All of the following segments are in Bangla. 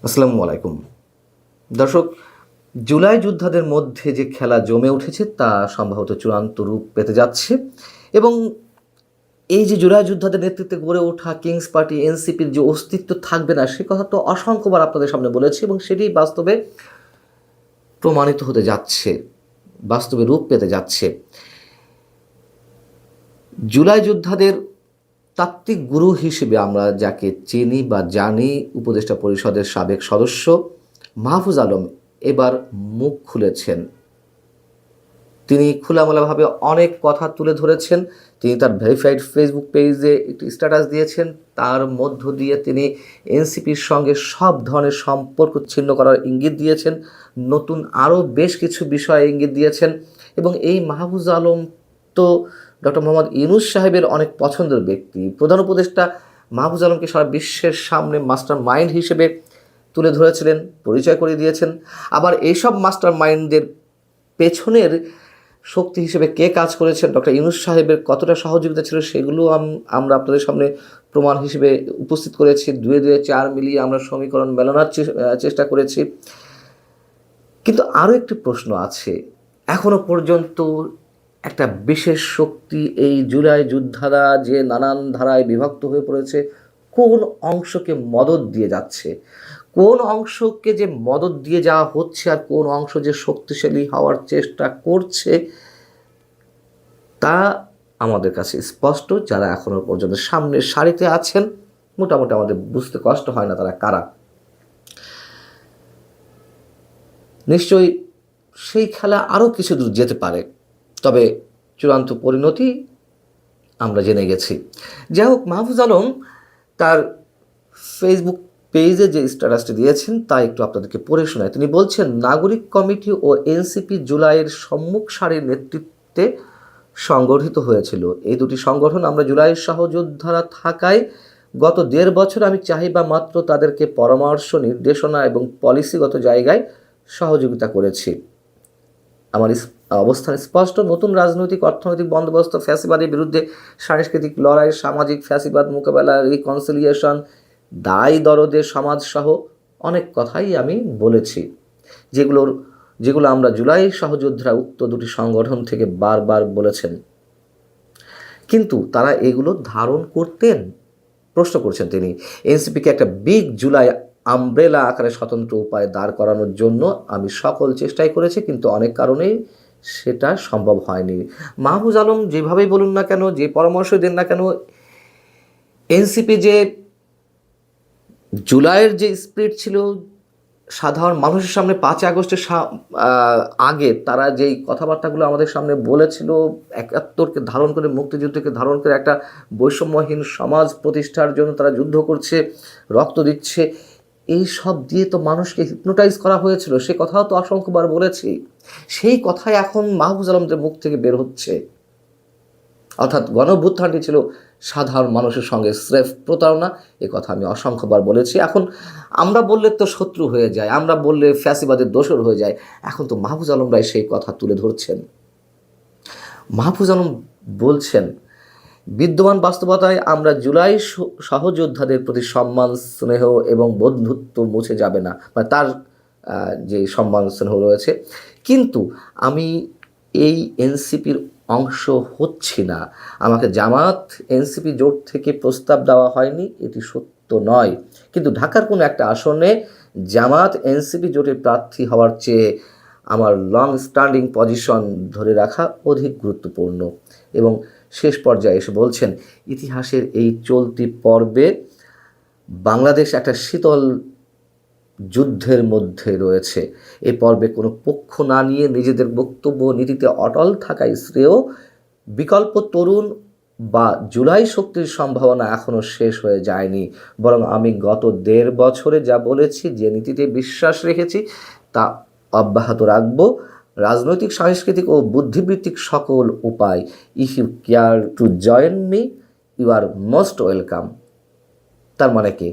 আসসালামু আলাইকুম দর্শক। জুলাই যোদ্ধাদের মধ্যে যে খেলা জমে উঠেছে তা সম্ভবত চূড়ান্ত রূপ পেতে যাচ্ছে এবং এই যে জুলাই যোদ্ধাদের নেতৃত্বে গড়ে ওঠা কিংস পার্টি এনসিপির যে অস্তিত্ব থাকবে না সে কথা তো অসংখ্যবার আপনাদের সামনে বলেছি এবং সেটি বাস্তবে প্রমাণিত হতে যাচ্ছে, বাস্তবে রূপ পেতে যাচ্ছে। জুলাই যোদ্ধাদের তাত্ত্বিক গুরু হিসেবে আমরা যাকে চিনি বা জানি, উপদেষ্টা পরিষদের সাবেক সদস্য মাহফুজ আলম এবার মুখ খুলেছেন। তিনি খোলামেলাভাবে অনেক কথা তুলে ধরেছেন। তিনি তার ভেরিফাইড ফেসবুক পেজে একটি স্ট্যাটাস দিয়েছেন, তার মধ্য দিয়ে তিনি এনসিপির সঙ্গে সব ধরনের সম্পর্ক ছিন্ন করার ইঙ্গিত দিয়েছেন, নতুন আরও বেশ কিছু বিষয়ে ইঙ্গিত দিয়েছেন। এবং এই মাহফুজ আলম তো ডক্টর মোহাম্মদ ইউনূস সাহেবের অনেক পছন্দের ব্যক্তি। প্রধান উপদেষ্টা মাহফুজ আলমকে সারা বিশ্বের সামনে মাস্টার মাইন্ড হিসেবে তুলে ধরেছিলেন, পরিচয় করিয়ে দিয়েছেন। আবার এইসব মাস্টার মাইন্ডদের পেছনের শক্তি হিসেবে কে কাজ করেছেন, ডক্টর ইউনূস সাহেবের কতটা সহযোগিতা ছিল সেগুলো আমরা আপনাদের সামনে প্রমাণ হিসেবে উপস্থিত করেছি। 2-2-4 মিলিয়ে আমরা সমীকরণ মেলানোর চেষ্টা করেছি। কিন্তু আরও একটি প্রশ্ন আছে, এখনো পর্যন্ত একটা বিশেষ শক্তি এই জুলাই যোদ্ধারা যে নানান ধারায় বিভক্ত হয়ে পড়েছে, কোন অংশকে মদদ দিয়ে যাচ্ছে, কোন অংশকে যে মদদ দিয়ে যাওয়া হচ্ছে আর কোন অংশ যে শক্তিশালী হওয়ার চেষ্টা করছে তা আমাদের কাছে স্পষ্ট। যারা এখনো পর্যন্ত সামনের সারিতে আছেন মোটামুটি আমাদের বুঝতে কষ্ট হয় না তারা কারা। নিশ্চয়ই সেই খেলা আরও কিছু দূর যেতে পারে, তবে চূড়ান্ত পরিণতি আমরা জেনে গেছি। যাই হোক, মাহফুজ আলম তার ফেসবুক পেজে যে স্ট্যাটাসটি দিয়েছেন তা একটু আপনাদেরকে পড়ে শোনায়। তিনি বলছেন, নাগরিক কমিটি ও এনসিপি জুলাইয়ের সম্মুখ সারির নেতৃত্বে সংগঠিত হয়েছিল। এই দুটি সংগঠন আমরা জুলাইয়ের সহযোদ্ধারা থাকায় গত 1.5 বছর আমি চাহিদা মাত্র তাদেরকে পরামর্শ, নির্দেশনা এবং পলিসিগত জায়গায় সহযোগিতা করেছি। আমার অবস্থান স্পষ্ট, নতুন রাজনৈতিক অর্থনৈতিক বন্দোবস্ত, ফ্যাসিবাদের বিরুদ্ধে সাংস্কৃতিক লড়াই, সামাজিক ফ্যাসিবাদ মোকাবেলা, রিকনসিলিয়েশন, দায় দরদের সমাজসহ অনেক কথাই আমি বলেছি, যেগুলো আমরা জুলাই সহযোদ্ধারা উক্ত দুটি সংগঠন থেকে বারবার বলেছেন। কিন্তু তারা এগুলো ধারণ করতেন? প্রশ্ন করছেন তিনি। এনসিপিকে একটা বিগ জুলাই আমব্রেলা আকারে স্বতন্ত্র উপায়ে দাঁড় করানোর জন্য আমি সকল চেষ্টাই করেছি, কিন্তু অনেক কারণেই সেটা সম্ভব হয়নি। মাহফুজ আলম যেভাবেই বলুন না কেন, যে পরামর্শ দেন না কেন, এনসিপি যে জুলাইয়ের যে স্পিরিট ছিল, সাধারণ মানুষের সামনে 5 আগস্টের আগে তারা যেই কথাবার্তাগুলো আমাদের সামনে বলেছিল, 71কে ধারণ করে, মুক্তিযুদ্ধকে ধারণ করে একটা বৈষম্যহীন সমাজ প্রতিষ্ঠার জন্য তারা যুদ্ধ করছে, রক্ত দিচ্ছে, এই সব দিয়ে তো মানুষকে হিপনোটাইজ করা হয়েছিল, সে কথাও তো অসংখ্যবার বলেছি। সেই কথাই এখন মাহফুজ আলমদের মুখ থেকে বের হচ্ছে। অর্থাৎ গণঅভ্যুত্থানটি ছিল সাধারণ মানুষের সঙ্গে স্রেফ প্রতারণা, এ কথা আমি অসংখ্যবার বলেছি। এখন আমরা বললে তো শত্রু হয়ে যায়, আমরা বললে ফ্যাসিবাদের দোসর হয়ে যায়। এখন তো মাহফুজ আলমরাই সেই কথা তুলে ধরছেন। মাহফুজ আলম বলছেন, বিদ্যমান বাস্তবতায় আমরা জুলাই সহযোদ্ধাদের প্রতি সম্মান, স্নেহ এবং বন্ধুত্ব মুছে যাবে না, মানে তার যে সম্মান স্নেহ রয়েছে, কিন্তু আমি এই এনসিপির অংশ হচ্ছি না। আমাকে জামাত এনসিপি জোট থেকে প্রস্তাব দেওয়া হয়নি, এটি সত্য নয়, কিন্তু ঢাকার কোনো একটা আসনে জামাত এনসিপি জোটের প্রার্থী হওয়ার চেয়ে আমার লং স্ট্যান্ডিং পজিশন ধরে রাখা অধিক গুরুত্বপূর্ণ। এবং শেষ পর্যায়ে এসে বলছেন, ইতিহাসের এই চলতি পর্বে বাংলাদেশ একটা শীতল যুদ্ধের মধ্যে রয়েছে। এই পর্বে কোনো পক্ষ না নিয়ে নিজেদের বক্তব্য নীতিতে অটল থাকাই শ্রেয়। বিকল্প তরুণ বা জুলাই শক্তির সম্ভাবনা এখনও শেষ হয়ে যায়নি, বরং আমি গত 1.5 বছরে যা বলেছি, যে নীতিতে বিশ্বাস রেখেছি তা অব্যাহত রাখব। রাজনৈতিক, সাংস্কৃতিক ও বুদ্ধিবৃত্তিক সকল উপায়, if you care to join me you are most welcome. তার মানে কি?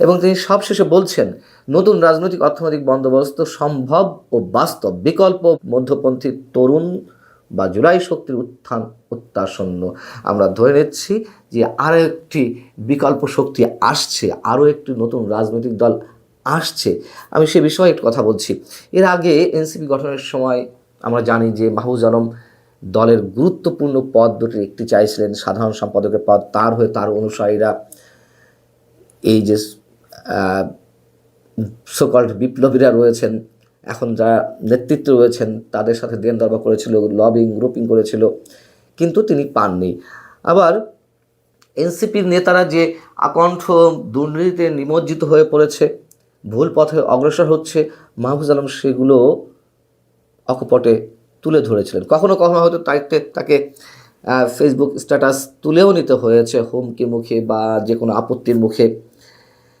এবং তিনি সবশেষে বলছেন, নতুন রাজনৈতিক অর্থনৈতিক বন্দোবস্ত সম্ভব ও বাস্তব। বিকল্প মধ্যপন্থী তরুণ বা জুলাই শক্তির উত্থান অত্যাসন্ন। আমরা ধরে নিচ্ছি যে আরও একটি বিকল্প শক্তি আসছে, আরও একটি নতুন রাজনৈতিক দল আসছে। আমি সে বিষয়ে একটু কথা বলছি। এর আগে এনসিপি গঠনের সময় আমরা জানি যে মাহফুজ আলম দলের গুরুত্বপূর্ণ পদ দুটির একটি চাইছিলেন, সাধারণ সম্পাদকের পদ। তার হয়ে তার অনুসারীরা এই যে সোকল্ড বিপ্লবীরা রয়েছেন, এখন যারা নেতৃত্বে রয়েছেন, তাদের সাথে দেন দরবার করেছিল, লবিং গ্রুপিং করেছিল, কিন্তু তিনি পাননি। আবার এনসিপির নেতারা যে আকণ্ঠ দুর্নীতিতে নিমজ্জিত হয়ে পড়েছে, ভুল পথে অগ্রসর হচ্ছে, মাহফুজ আলম সেগুলো অকপটে তুলে ধরেছিলেন। কখনো কখনো হয়তো তাকে ফেসবুক স্ট্যাটাস তুলেও নিতে হয়েছে হুমকি মুখে বা যে কোনো আপত্তির মুখে।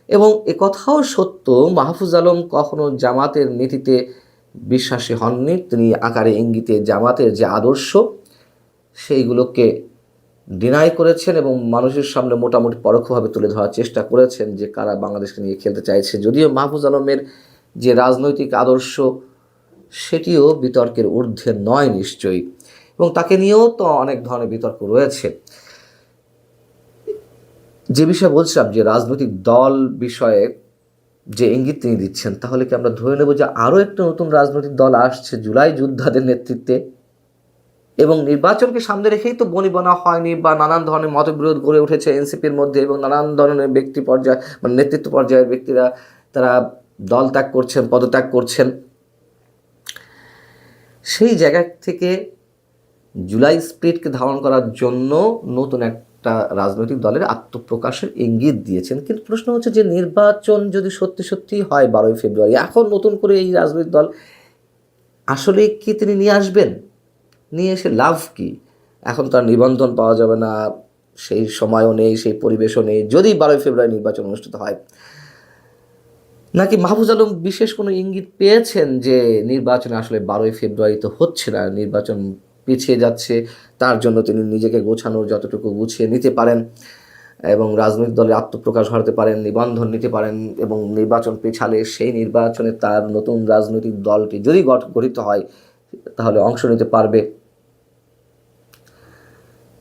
এবং একথাও সত্য, মাহফুজ আলম কখনো জামাতের নীতিতে বিশ্বাসী হননি। তিনি আকারে ইঙ্গিতে জামাতের যে আদর্শ সেইগুলোকে ডিনাই করেছেন এবং মানুষের সামনে মোটামুটি পরোক্ষভাবে তুলে ধরার চেষ্টা করেছেন যে কারা বাংলাদেশকে নিয়ে খেলতে চাইছে। যদিও মাহফুজ আলমের যে রাজনৈতিক আদর্শ সেটিও বিতর্কের ঊর্ধ্বে নয় নিশ্চয়ই, এবং তাকে নিয়েও তো অনেক ধরনের বিতর্ক রয়েছে। যে বিষয়ে বলছিলাম যে রাজনৈতিক দল বিষয়ে যে ইঙ্গিত তিনি দিচ্ছেন, তাহলে কি আমরা ধরে নেব যে আরও একটা নতুন রাজনৈতিক দল আসছে জুলাই যোদ্ধাদের নেতৃত্বে? এবং নির্বাচনকে সামনে রেখেই তো বনিবনা হয়নি বা নানান ধরনের মতবিরোধ গড়ে উঠেছে এনসিপির মধ্যে, এবং নানান ধরনের ব্যক্তি পর্যায়ে মানে নেতৃত্ব পর্যায়ের ব্যক্তিরা তারা দল ত্যাগ করছেন, পদত্যাগ করছেন। সেই জায়গা থেকে জুলাই স্পিরিটকে ধারণ করার জন্য নতুন একটা রাজনৈতিক দলের আত্মপ্রকাশের ইঙ্গিত দিয়েছেন। কিন্তু প্রশ্ন হচ্ছে যে নির্বাচন যদি সত্যি সত্যি হয় 12ই ফেব্রুয়ারি, এখন নতুন করে এই রাজনৈতিক দল আসলে কি তিনি নিয়ে আসবেন? নিয়ে এসে লাভ কি? এখন তার নিবন্ধন পাওয়া যাবে না, সেই সময়ও নেই, সেই পরিবেশও নেই যদি 12ই ফেব্রুয়ারি নির্বাচন অনুষ্ঠিত হয়। নাকি মাহফুজ আলম বিশেষ কোনো ইঙ্গিত পেয়েছেন যে নির্বাচনে আসলে 12ই ফেব্রুয়ারি তো হচ্ছে না, নির্বাচন পিছিয়ে যাচ্ছে, তার জন্য তিনি নিজেকে গোছানোর যতটুকু গুছিয়ে নিতে পারেন এবং রাজনৈতিক দলে আত্মপ্রকাশ ঘটাতে পারেন, নিবন্ধন নিতে পারেন, এবং নির্বাচন পেছালে সেই নির্বাচনে তার নতুন রাজনৈতিক দলটি যদি গঠিত হয় তাহলে অংশ নিতে পারবে।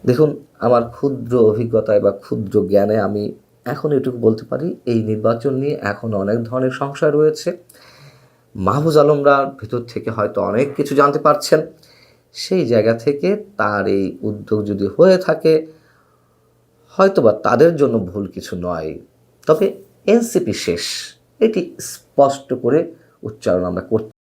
দেখুন, আমার ক্ষুদ্র অভিজ্ঞতায় বা ক্ষুদ্র জ্ঞানে আমি এখন এটুকু বলতে পারি, এই নির্বাচন নিয়ে এখন অনেক ধরনের সংশয় রয়েছে। মাহফুজ আলমরা ভেতর থেকে হয়তো অনেক কিছু জানতে পারছেন। সেই জায়গা থেকে তার এই উদ্যোগ যদি হয়ে থাকে, হয়তোবা তাদের জন্য ভুল কিছু নয়, তবে এনসিপি শেষ, এটি স্পষ্ট করে উচ্চারণ আমরা করতে